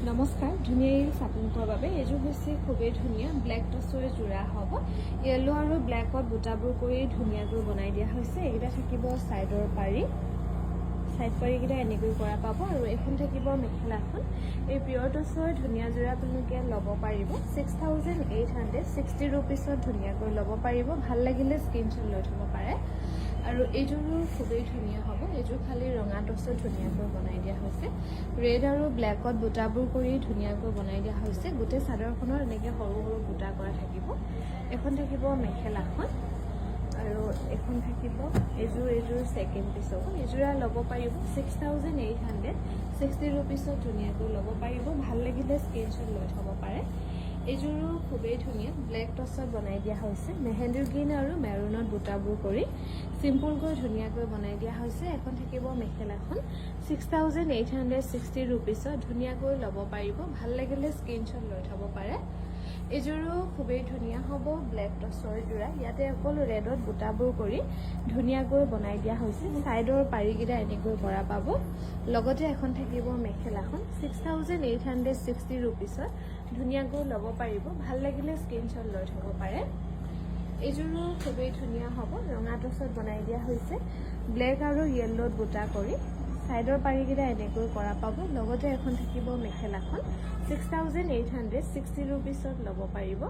নমস্কাৰ ধুনীয়া হিলছ আপোনালোকৰ বাবে এইযোৰ হৈছে খুবেই ধুনীয়া ব্লেক টচৰ যোৰা হ'ব য়েলো আৰু ব্লেকত বুটাবোৰ কৰি ধুনীয়াকৈ বনাই দিয়া হৈছে এইকেইটা থাকিব সাইডৰ পাৰি সাইড পাৰিকেইটা এনেকৈ কৰা পাব আৰু এখন থাকিব মেখেলাখন এই পিয়ৰ টচৰ ধুনীয়া যোৰা আপোনালোকে ল'ব পাৰিব 6860 ৰুপিছত ধুনীয়াকৈ ল'ব পাৰিব ভাল লাগিলে স্ক্ৰীনশ্বট লৈ থ'ব পাৰে আৰু এইযোৰো খুবেই ধুনীয়া হ'ব এইযোৰ খালি ৰঙা টচত ধুনীয়াকৈ বনাই দিয়া হৈছে ৰেড আৰু ব্লেকত বুটাবোৰ কৰি ধুনীয়াকৈ বনাই দিয়া হৈছে গোটেই চাদৰখনৰ এনেকৈ সৰু সৰু বুটা কৰা থাকিব এখন থাকিব মেখেলাখন আৰু এখন থাকিব এইযোৰ সেকেন্ড পিচ হ'ব এইযোৰা ল'ব পাৰিব 6860 ৰুপিছত ধুনীয়াকৈ ল'ব পাৰিব ভাল লাগিলে স্ক্ৰীনশ্বট লৈ থ'ব পাৰে এইযোৰো খুবেই ধুনীয়া ব্লেক টচত বনাই দিয়া হৈছে মেহেন্দি গ্ৰীণ আৰু মেৰুনত বুটাবোৰ কৰি সিম্পলকৈ ধুনীয়াকৈ বনাই দিয়া হৈছে এখন থাকিব মেখেলাখন 6860 ৰুপিছত ধুনীয়াকৈ ল'ব পাৰিব ভাল লাগিলে স্ক্ৰীনশ্বট লৈ থ'ব পাৰে এইযোৰো খুবেই ধুনীয়া হ'ব ব্লেক টচৰ যোৰা ইয়াতে অকল ৰেডত বুটাবোৰ কৰি ধুনীয়াকৈ বনাই দিয়া হৈছে সাইডৰ পাৰিকেইটা এনেকৈ কৰা পাব লগতে এখন থাকিব মেখেলাখন 6860 ৰুপিছত ধুনীয়াকৈ ল'ব পাৰিব ভাল লাগিলে স্ক্ৰীনশ্বট লৈ থ'ব পাৰে এইযোৰো খুবেই ধুনীয়া হ'ব ৰঙা টচত বনাই দিয়া হৈছে ব্লেক আৰু য়েল্লোত বুটা কৰি সাইডৰ পাৰিকেইটা এনেকৈ কৰা পাব লগতে এখন থাকিব মেখেলাখন 6860 ৰুপিছত ল'ব পাৰিব